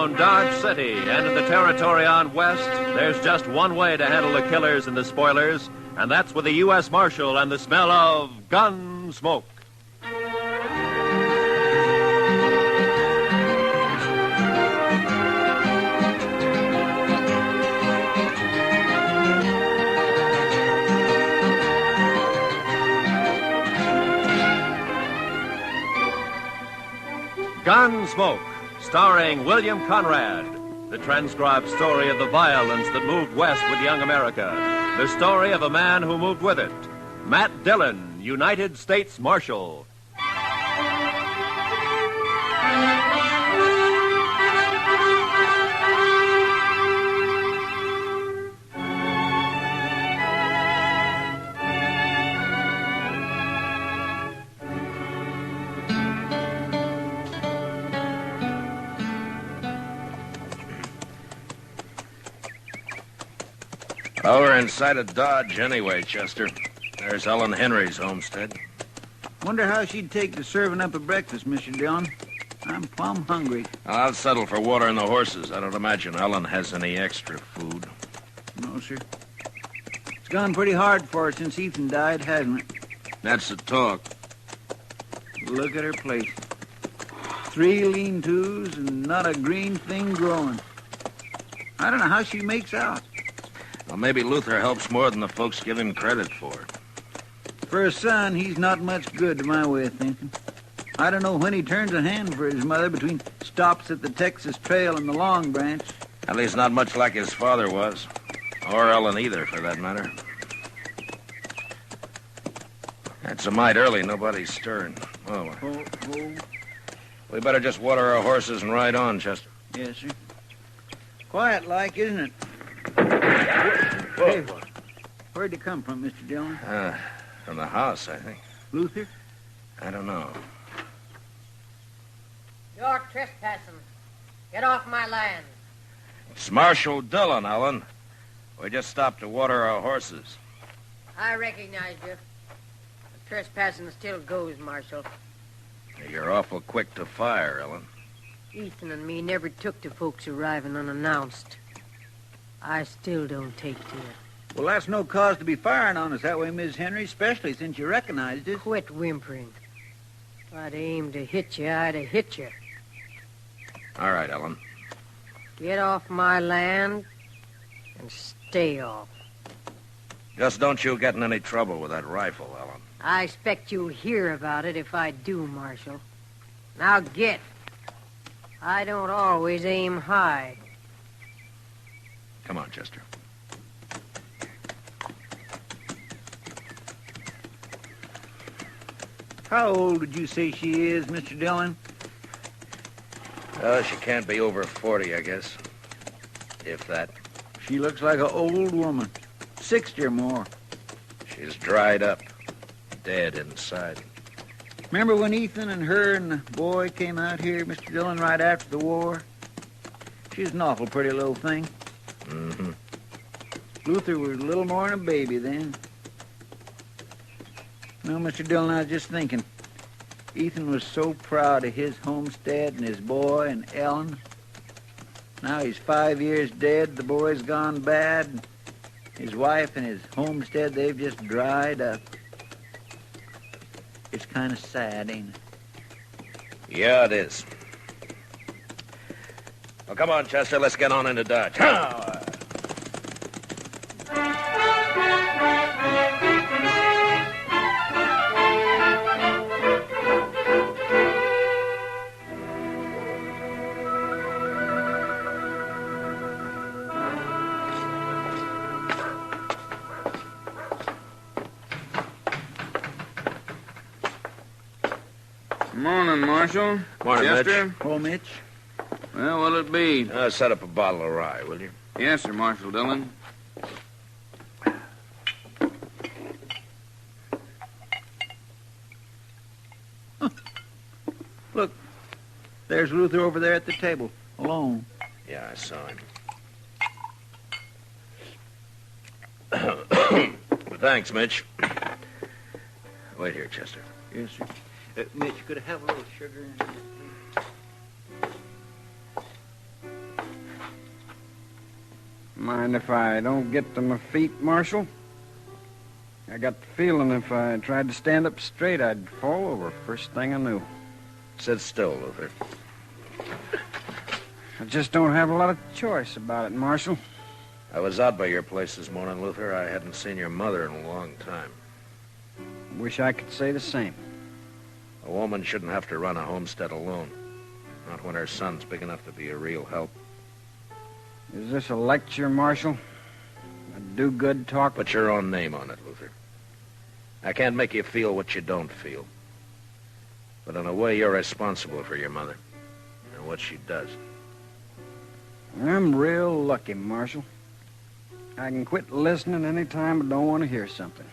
around Dodge City and in the territory on west, there's just one way to handle the killers and the spoilers, and that's with a U.S. Marshal and the smell of Gunsmoke. Gunsmoke, starring William Conrad. The transcribed story of the violence that moved west with young America. The story of a man who moved with it. Matt Dillon, United States Marshal. Well, we're inside of Dodge anyway, Chester. There's Ellen Henry's homestead. Wonder how she'd take to serving up a breakfast, Mr. Dillon. I'm plumb hungry. I'll settle for water and the horses. I don't imagine Ellen has any extra food. No, sir. It's gone pretty hard for her since Ethan died, hasn't it? That's the talk. Look at her place. 3 lean-tos and not a green thing growing. I don't know how she makes out. Well, maybe Luther helps more than the folks give him credit for. For a son, he's not much good to my way of thinking. I don't know when he turns a hand for his mother between stops at the Texas Trail and the Long Branch. At least not much like his father was. Or Ellen either, for that matter. It's a mite early. Nobody's stirring. Oh. We better just water our horses and ride on, Chester. Yes, sir. Quiet-like, isn't it? Whoa. Hey, where'd you come from, Mr. Dillon? From the house, I think. Luther? I don't know. You're trespassing. Get off my land. It's Marshal Dillon, Ellen. We just stopped to water our horses. I recognize you. The trespassing still goes, Marshal. You're awful quick to fire, Ellen. Ethan and me never took to folks arriving unannounced. I still don't take to it. Well, that's no cause to be firing on us that way, Miss Henry, especially since you recognized it. Quit whimpering. If I'd aimed to hit you, I'd have hit you. All right, Ellen. Get off my land and stay off. Just don't you get in any trouble with that rifle, Ellen. I expect you'll hear about it if I do, Marshal. Now get. I don't always aim high. Come on, Chester. How old would you say she is, Mr. Dillon? She can't be over 40, I guess. If that. She looks like an old woman. 60 or more. She's dried up. Dead inside. Remember when Ethan and her and the boy came out here, Mr. Dillon, right after the war? She's an awful pretty little thing. Mm-hmm. Luther was a little more than a baby then. No, Mr. Dillon, I was just thinking. Ethan was so proud of his homestead and his boy and Ellen. Now he's 5 years dead, the boy's gone bad. His wife and his homestead, they've just dried up. It's kind of sad, ain't it? Yeah, it is. Well, come on, Chester, let's get on into Dodge. Morning, Marshal. Morning, Chester. Mitch. Oh, Mitch? Well, what'll it be? Set up a bottle of rye, will you? Yes, sir, Marshal Dillon. Look, there's Luther over there at the table, alone. Yeah, I saw him. Thanks, Mitch. Wait here, Chester. Yes, sir. Mitch, could I have a little sugar in it, please? Mind if I don't get to my feet, Marshal? I got the feeling if I tried to stand up straight, I'd fall over first thing I knew. Sit still, Luther. I just don't have a lot of choice about it, Marshal. I was out by your place this morning, Luther. I hadn't seen your mother in a long time. Wish I could say the same. A woman shouldn't have to run a homestead alone. Not when her son's big enough to be a real help. Is this a lecture, Marshal? A do-good talk? Put your own name on it, Luther. I can't make you feel what you don't feel. But in a way, you're responsible for your mother and what she does. I'm real lucky, Marshal. I can quit listening any time I don't want to hear something.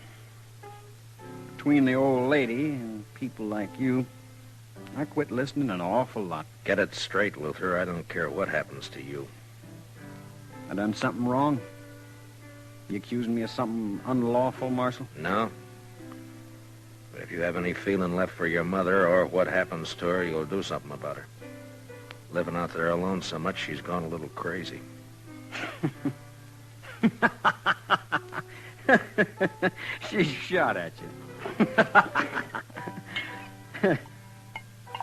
Between the old lady and people like you, I quit listening an awful lot. Get it straight, Luther. I don't care what happens to you. I done something wrong? You accusing me of something unlawful, Marshal? No. But if you have any feeling left for your mother or what happens to her, you'll do something about her. Living out there alone so much, she's gone a little crazy. She shot at you.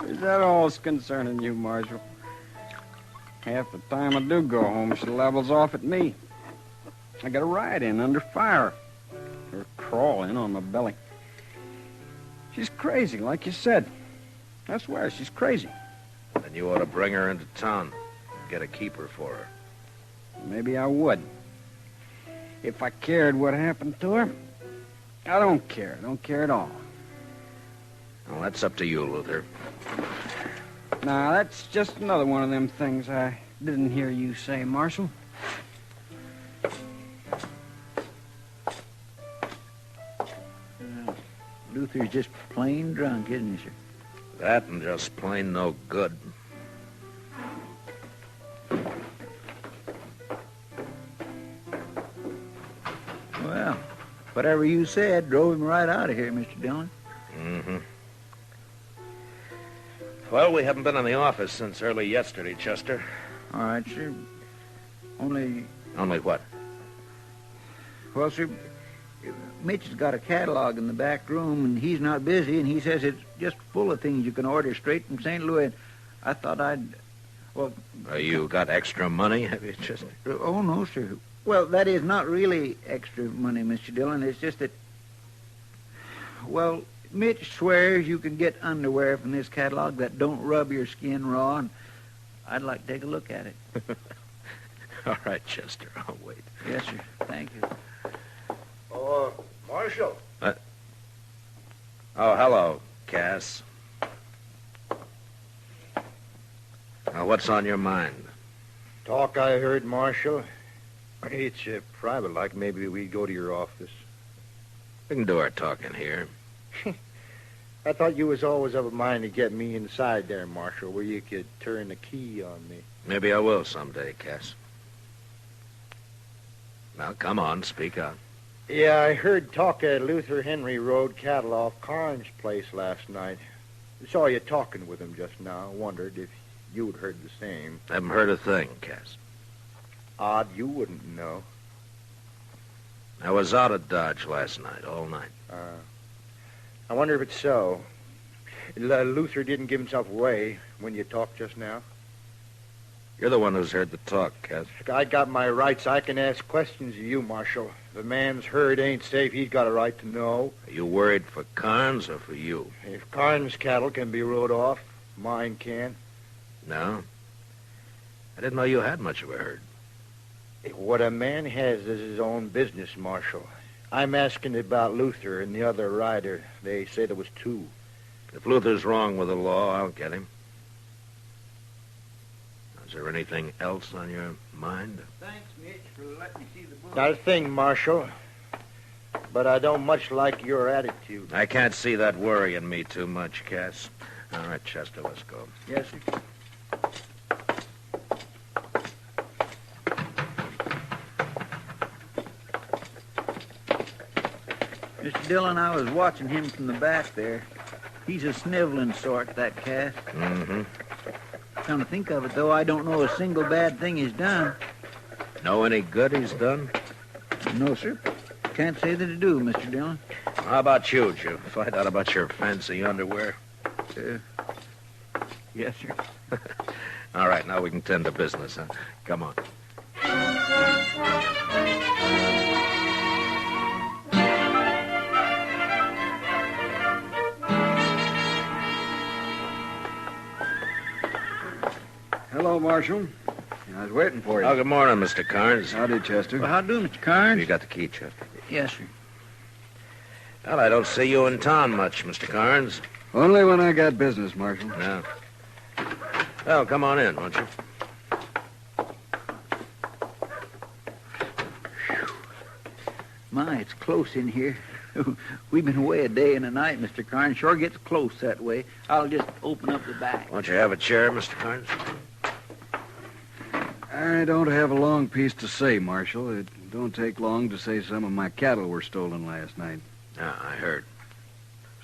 Is that all's concerning you, Marshal? Half the time I do go home, she levels off at me. I got a ride in under fire. Or crawl in on my belly. She's crazy, like you said. I swear, she's crazy. Then you ought to bring her into town. Get a keeper for her. Maybe I would. If I cared what happened to her. I don't care. I don't care at all. Well, that's up to you, Luther. Now, that's just another one of them things I didn't hear you say, Marshal. Luther's just plain drunk, isn't he, sir? That and just plain no good. Well, whatever you said drove him right out of here, Mr. Dillon. Mm-hmm. Well, we haven't been in the office since early yesterday, Chester. All right, sir. Only what? Well, sir, Mitch has got a catalog in the back room, and he's not busy, and he says it's just full of things you can order straight from St. Louis. I thought You got extra money, have you, Chester? Oh, no, sir. Well, that is not really extra money, Mr. Dillon. It's just that, well, Mitch swears you can get underwear from this catalog that don't rub your skin raw, and I'd like to take a look at it. All right, Chester, I'll wait. Yes, sir. Thank you. Oh, Marshal. Oh, hello, Cass. Now, what's on your mind? Talk I heard, Marshal. It's private, like maybe we go to your office. We can do our talking here. I thought you was always of a mind to get me inside there, Marshal, where you could turn the key on me. Maybe I will someday, Cass. Now, come on, speak up. Yeah, I heard talk at Luther Henry Road cattle off Carnes' place last night. Saw you talking with him just now. Wondered if you'd heard the same. Haven't heard a thing, Cass. Odd you wouldn't know. I was out at Dodge last night, all night. I wonder if it's so. Luther didn't give himself away when you talked just now. You're the one who's heard the talk, Cass. I got my rights. I can ask questions of you, Marshal. The man's herd ain't safe. He's got a right to know. Are you worried for Carnes or for you? If Carnes' cattle can be rode off, mine can. No? I didn't know you had much of a herd. What a man has is his own business, Marshal. I'm asking about Luther and the other rider. They say there was two. If Luther's wrong with the law, I'll get him. Is there anything else on your mind? Thanks, Mitch, for letting me see the book. Not a thing, Marshal. But I don't much like your attitude. I can't see that worrying me too much, Cass. All right, Chester, let's go. Yes, sir. Mr. Dillon, I was watching him from the back there. He's a sniveling sort, that Cass. Mm-hmm. Come to think of it, though, I don't know a single bad thing he's done. Know any good he's done? No, sir. Can't say that I do, Mr. Dillon. How about you? Did you find out about your fancy underwear? Yes, sir. All right, now we can tend to business, huh? Come on. Hello, Marshal. I was waiting for you. Oh, good morning, Mr. Carnes. Howdy, Chester. Well, how do, Mr. Carnes? You got the key, Chester. Yes, sir. Well, I don't see you in town much, Mr. Carnes. Only when I got business, Marshal. No. Well, come on in, won't you? My, it's close in here. We've been away a day and a night, Mr. Carnes. Sure gets close that way. I'll just open up the back. Won't you have a chair, Mr. Carnes? I don't have a long piece to say, Marshal. It don't take long to say some of my cattle were stolen last night. Yeah, I heard.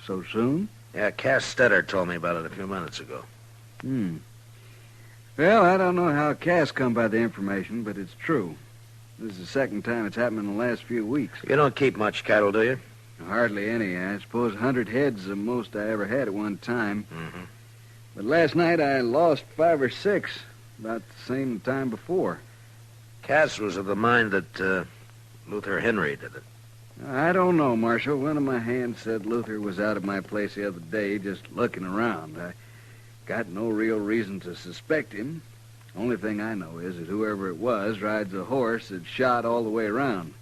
So soon? Yeah, Cass Stetter told me about it a few minutes ago. Well, I don't know how Cass come by the information, but it's true. This is the second time it's happened in the last few weeks. You don't keep much cattle, do you? Hardly any. I suppose 100 head's the most I ever had at one time. Mm-hmm. But last night I lost 5 or 6, about the same time before. Cass was of the mind that Luther Henry did it. I don't know, Marshal. One of my hands said Luther was out at my place the other day just looking around. I got no real reason to suspect him. Only thing I know is that whoever it was rides a horse that's shot all the way around.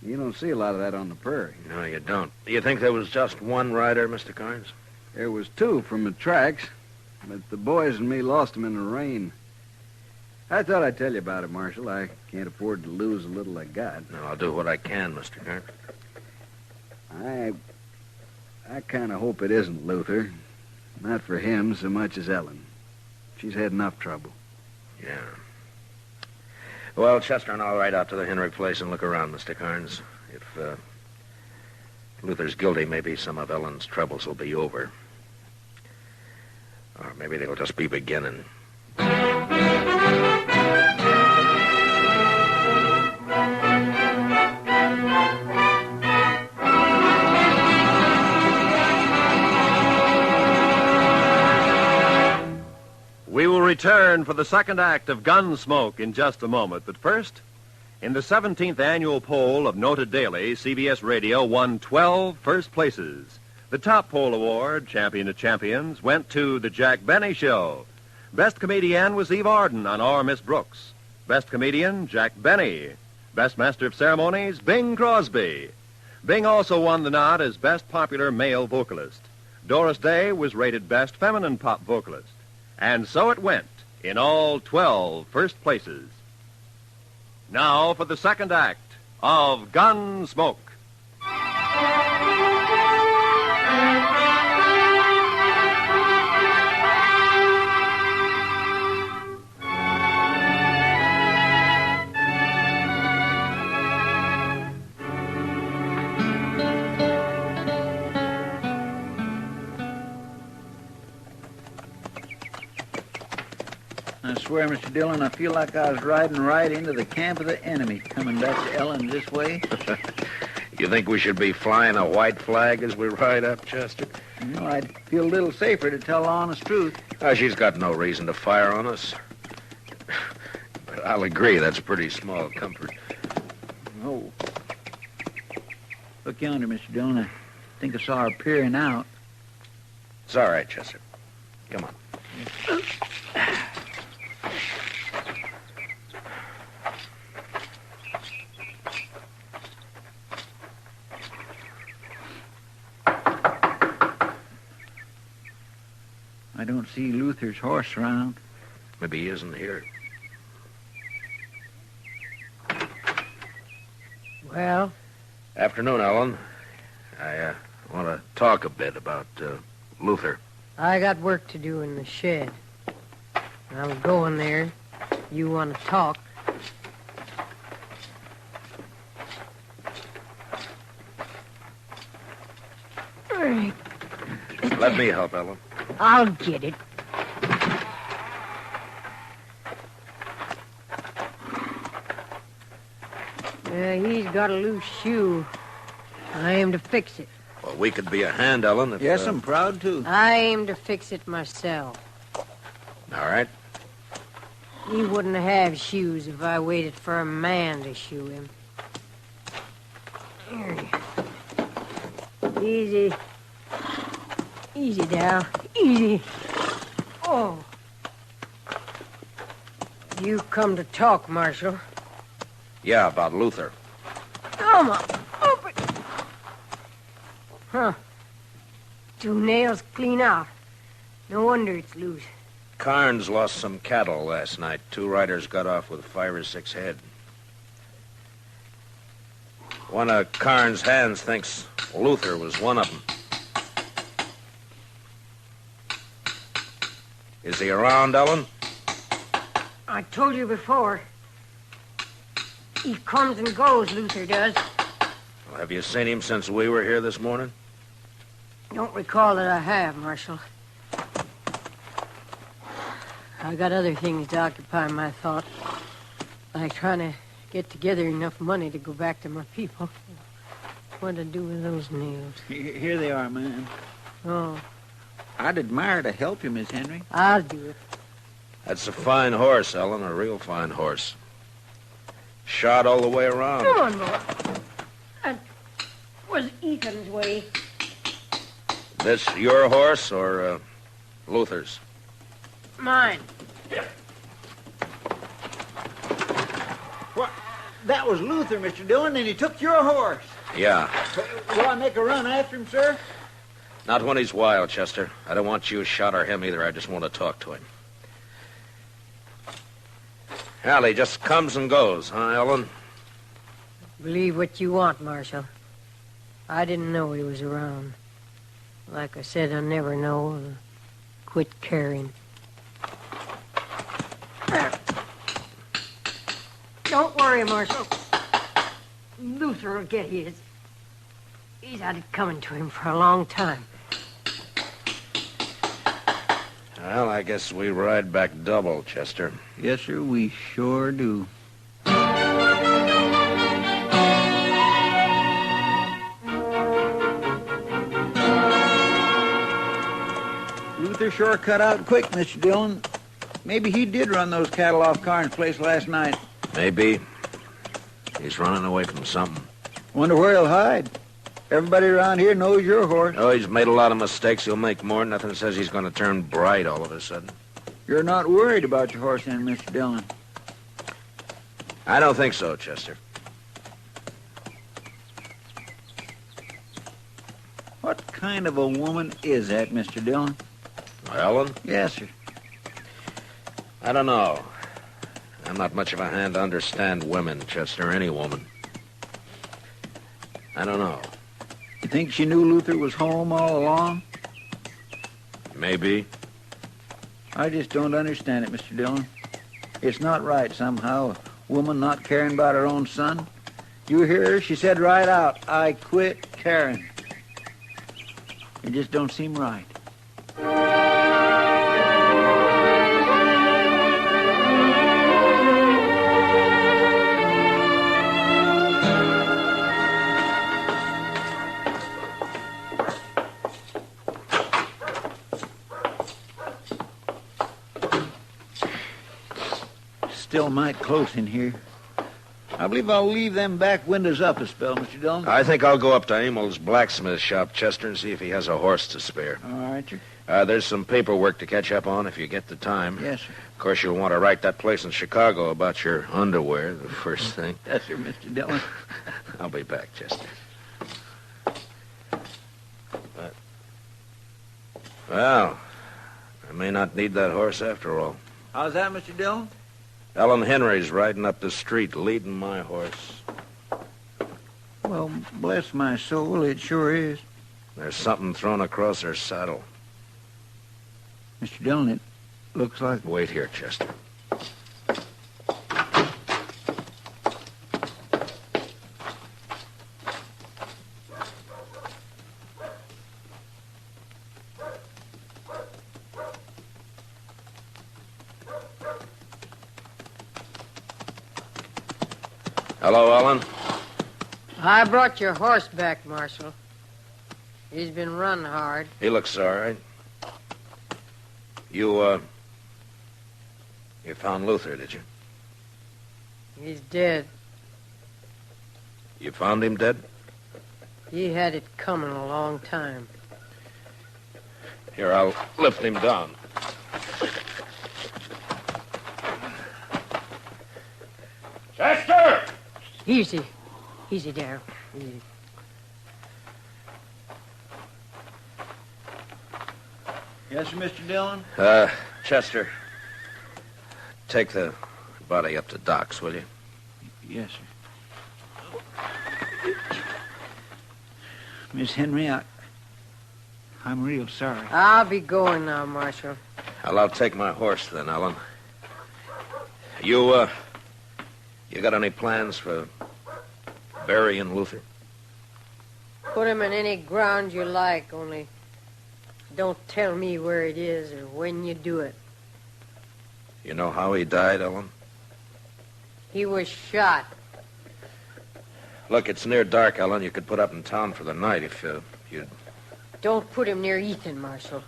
You don't see a lot of that on the prairie. No, you don't. Do you think there was just one rider, Mr. Carnes? There was 2 from the tracks, but the boys and me lost them in the rain. I thought I'd tell you about it, Marshal. I can't afford to lose the little I got. No, I'll do what I can, Mr. Carnes. I kind of hope it isn't Luther. Not for him so much as Ellen. She's had enough trouble. Yeah. Well, Chester and I'll ride out to the Henry place and look around, Mr. Carnes. If Luther's guilty, maybe some of Ellen's troubles will be over. Or maybe they'll just be beginning. We will return for the second act of Gunsmoke in just a moment. But first, in the 17th annual poll of Noted Daily, CBS Radio won 12 first places. The top poll award, Champion of Champions, went to The Jack Benny Show. Best comedian was Eve Arden on Our Miss Brooks. Best comedian, Jack Benny. Best Master of Ceremonies, Bing Crosby. Bing also won the nod as Best Popular Male Vocalist. Doris Day was rated Best Feminine Pop Vocalist. And so it went, in all 12 first places. Now for the second act of Gunsmoke. I swear, Mr. Dillon, I feel like I was riding right into the camp of the enemy, coming back to Ellen this way. You think we should be flying a white flag as we ride up, Chester? You know, I'd feel a little safer to tell the honest truth. She's got no reason to fire on us. But I'll agree, that's pretty small comfort. Oh. Look yonder, Mr. Dillon. I think I saw her peering out. It's all right, Chester. Come on. I don't see Luther's horse around. Maybe he isn't here. Well? Afternoon, Ellen. I want to talk a bit about Luther. I got work to do in the shed. I'm going there. You want to talk? All right. Let me help, Ellen. I'll get it. He's got a loose shoe. I aim to fix it. Well, we could be a hand, Ellen, if... Yes, I'm proud to. I aim to fix it myself. All right. He wouldn't have shoes if I waited for a man to shoe him. Easy. Easy, Dal. Easy. Oh. You come to talk, Marshal. Yeah, about Luther. Come on. Open. Huh. 2 nails clean out. No wonder it's loose. Carnes lost some cattle last night. 2 riders got off with 5 or 6 head. One of Carnes' hands thinks Luther was one of them. Is he around, Ellen? I told you before. He comes and goes, Luther does. Well, have you seen him since we were here this morning? Don't recall that I have, Marshal. I got other things to occupy my thought, like trying to get together enough money to go back to my people. What to do with those nails? Here they are, man. Oh, I'd admire to help you, Miss Henry. I'll do it. That's a fine horse, Ellen, a real fine horse. Shot all the way around. Come on, boy. That was Ethan's way. This your horse or Luther's? Mine. What? That was Luther, Mr. Dillon, and he took your horse. Yeah. Will I make a run after him, sir? Not when he's wild, Chester. I don't want you shot or him either. I just want to talk to him. Well, he just comes and goes, huh, Ellen? Believe what you want, Marshal. I didn't know he was around. Like I said, I never know. Quit caring. Don't worry, Marshal. Luther will get his. He's had it coming to him for a long time. Well, I guess we ride back double, Chester. Yes, sir, we sure do. Luther sure cut out quick, Mr. Dillon. Maybe he did run those cattle off Carnes' place last night. Maybe. He's running away from something. Wonder where he'll hide. Everybody around here knows your horse. Oh, he's made a lot of mistakes. He'll make more. Nothing says he's going to turn bright all of a sudden. You're not worried about your horse then, Mr. Dillon? I don't think so, Chester. What kind of a woman is that, Mr. Dillon? Ellen? Yes, sir. I don't know. I'm not much of a hand to understand women, Chester, any woman. I don't know. You think she knew Luther was home all along? Maybe. I just don't understand it, Mr. Dillon. It's not right, somehow, a woman not caring about her own son. You hear her? She said right out, I quit caring. It just don't seem right. Still might close in here. I believe I'll leave them back windows up a spell, Mr. Dillon. I think I'll go up to Emil's blacksmith shop, Chester, and see if he has a horse to spare. All right, sir. There's some paperwork to catch up on if you get the time. Yes, sir. Of course, you'll want to write that place in Chicago about your underwear, the first thing. Yes, sir, Mr. Dillon. I'll be back, Chester. Well, I may not need that horse after all. How's that, Mr. Dillon? Ellen Henry's riding up the street, leading my horse. Well, bless my soul, it sure is. There's something thrown across her saddle. Mr. Dillon, it looks like... Wait here, Chester. Hello, Ellen. I brought your horse back, Marshal. He's been run hard. He looks all right. You found Luther, did you? He's dead. You found him dead? He had it coming a long time. Here, I'll lift him down. Chester! Easy. Easy, Darrell. Easy. Yes, sir, Mr. Dillon? Chester, take the body up to Doc's, will you? Yes, sir. Miss Henry, I'm real sorry. I'll be going now, Marshal. Well, I'll take my horse then, Ellen. You got any plans for burying Luther? Put him in any ground you like, only don't tell me where it is or when you do it. You know how he died, Ellen? He was shot. Look, it's near dark, Ellen. You could put up in town for the night if you'd... Don't put him near Ethan, Marshal.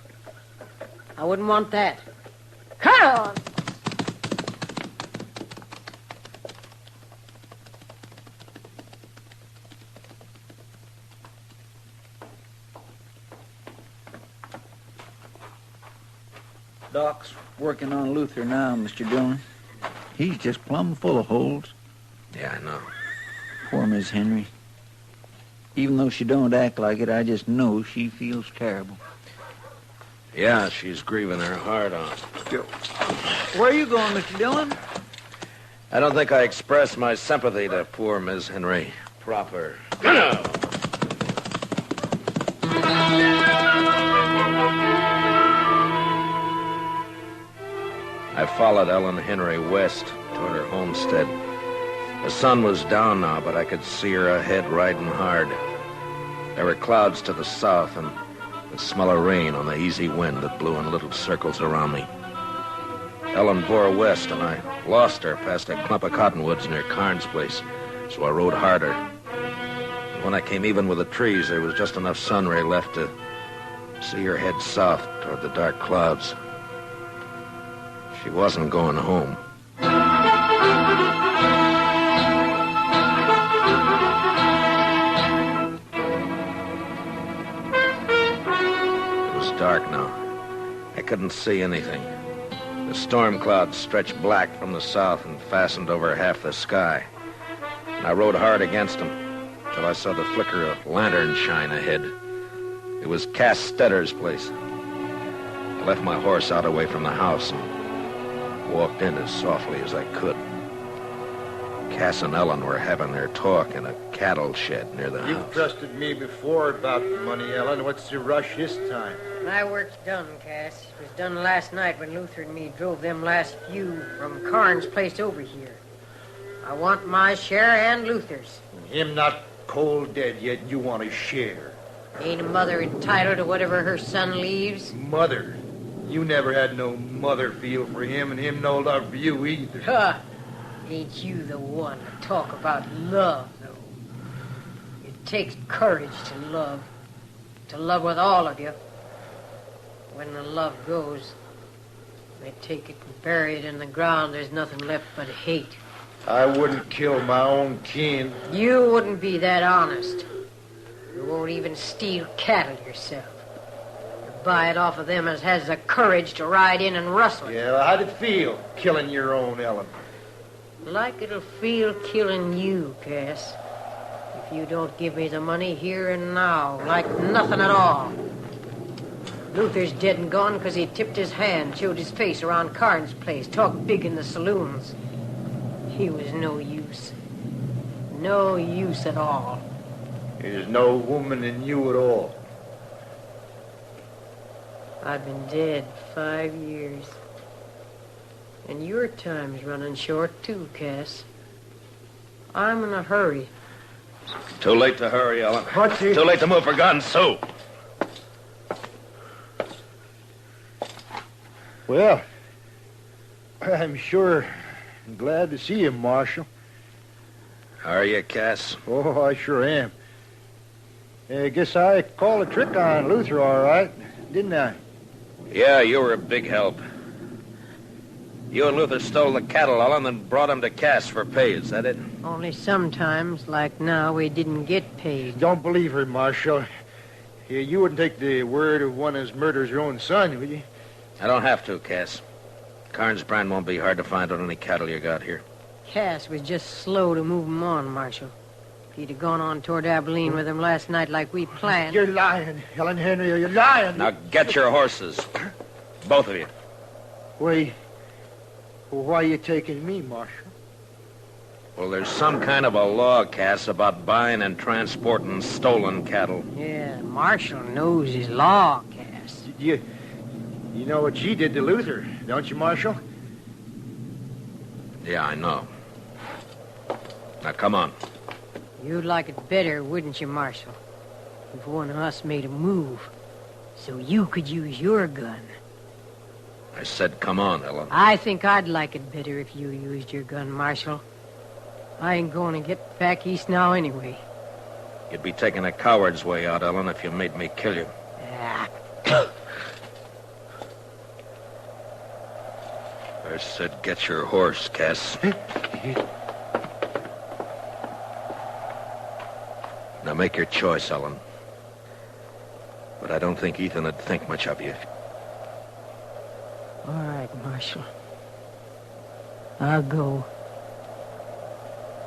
I wouldn't want that. Come on! Doc's working on Luther now, Mr. Dillon. He's just plumb full of holes. Yeah, I know. Poor Miss Henry. Even though she don't act like it, I just know she feels terrible. Yeah, she's grieving her heart out. Where are you going, Mr. Dillon? I don't think I expressed my sympathy to poor Miss Henry proper. I followed Ellen Henry west toward her homestead. The sun was down now, but I could see her ahead riding hard. There were clouds to the south and the smell of rain on the easy wind that blew in little circles around me. Ellen bore west, and I lost her past a clump of cottonwoods near Carnes' place, so I rode harder. And when I came even with the trees, there was just enough sun ray left to see her head south toward the dark clouds. She wasn't going home. It was dark now. I couldn't see anything. The storm clouds stretched black from the south and fastened over half the sky. And I rode hard against them till I saw the flicker of lantern shine ahead. It was Cass Stetter's place. I left my horse out away from the house and walked in as softly as I could. Cass and Ellen were having their talk in a cattle shed near the house. You've trusted me before about the money, Ellen. What's the rush this time? My work's done, Cass. It was done last night when Luther and me drove them last few from Carnes' place over here. I want my share and Luther's. Him not cold dead yet, and you want a share. Ain't a mother entitled to whatever her son leaves? Mother. You never had no mother feel for him, and him no love for you either. Huh. Ain't you the one to talk about love, though? It takes courage to love with all of you. When the love goes, they take it and bury it in the ground. There's nothing left but hate. I wouldn't kill my own kin. You wouldn't be that honest. You won't even steal cattle yourself. You buy it off of them as has the courage to ride in and rustle it. Yeah, well, how'd it feel, killing your own Ellen? Like it'll feel killing you, Cass. If you don't give me the money here and now, like nothing at all. Luther's dead and gone because he tipped his hand, showed his face around Carnes' place, talked big in the saloons. He was no use. No use at all. There's no woman in you at all. I've been dead 5 years. And your time's running short, too, Cass. I'm in a hurry. Too late to hurry, Ellen. What's it? Too late to move for guns, Sue. Well, I'm sure glad to see you, Marshal. Are you, Cass? Oh, I sure am. I guess I called a trick on Luther all right, didn't I? Yeah, you were a big help. You and Luther stole the cattle, Ellen, and brought them to Cass for pay. Is that it? Only sometimes, like now, we didn't get paid. Don't believe her, Marshal. You wouldn't take the word of one as murders your own son, would you? I don't have to, Cass. Carnes Brand won't be hard to find on any cattle you got here. Cass was just slow to move 'em on, Marshal. If he'd have gone on toward Abilene with him last night like we planned... You're lying, Helen Henry. You're lying. Now get your horses. Both of you. Why are you taking me, Marshal? Well, there's some kind of a law, Cass, about buying and transporting stolen cattle. Yeah, Marshal knows his law, Cass. You know what she did to Luther, don't you, Marshal? Yeah, I know. Now, come on. You'd like it better, wouldn't you, Marshal? If one of us made a move, so you could use your gun. I said come on, Ellen. I think I'd like it better if you used your gun, Marshal. I ain't going to get back east now anyway. You'd be taking a coward's way out, Ellen, if you made me kill you. Ah. I said get your horse, Cass. Now make your choice, Ellen. But I don't think Ethan would think much of you. All right, Marshal. I'll go.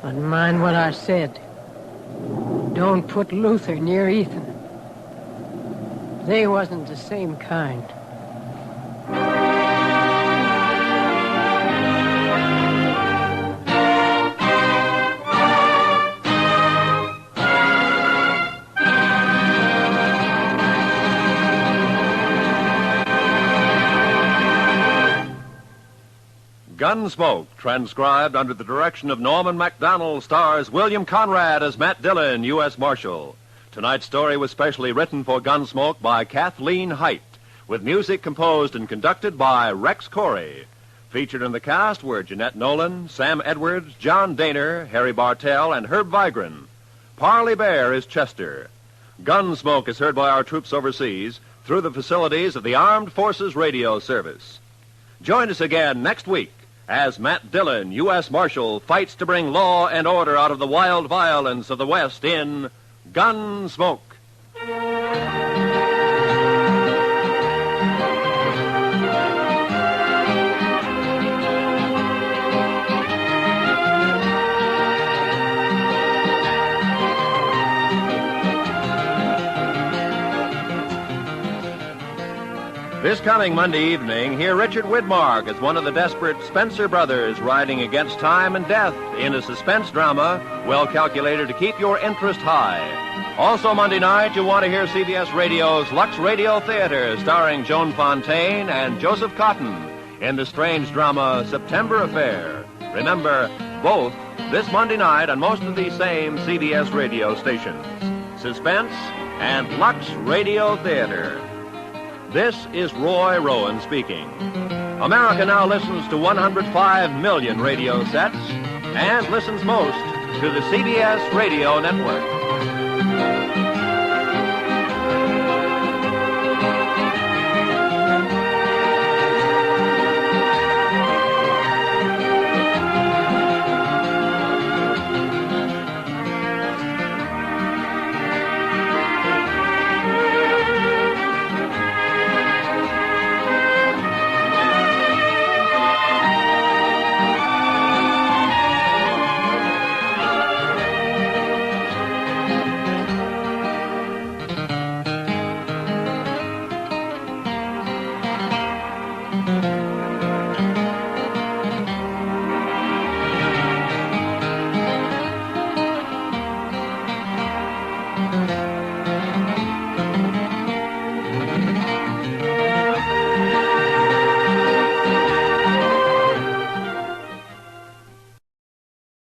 But mind what I said. Don't put Luther near Ethan. They wasn't the same kind. Gunsmoke, transcribed under the direction of Norman MacDonald, stars William Conrad as Matt Dillon, U.S. Marshal. Tonight's story was specially written for Gunsmoke by Kathleen Height, with music composed and conducted by Rex Corey. Featured in the cast were Jeanette Nolan, Sam Edwards, John Daner, Harry Bartell, and Herb Vigran. Parley Bear is Chester. Gunsmoke is heard by our troops overseas through the facilities of the Armed Forces Radio Service. Join us again next week as Matt Dillon, U.S. Marshal, fights to bring law and order out of the wild violence of the West in Gunsmoke. This coming Monday evening, hear Richard Widmark as one of the desperate Spencer brothers riding against time and death in a suspense drama well calculated to keep your interest high. Also Monday night, you'll want to hear CBS Radio's Lux Radio Theater starring Joan Fontaine and Joseph Cotton in the strange drama September Affair. Remember, both this Monday night on most of these same CBS radio stations. Suspense and Lux Radio Theater. This is Roy Rowan speaking. America now listens to 105 million radio sets and listens most to the CBS Radio Network.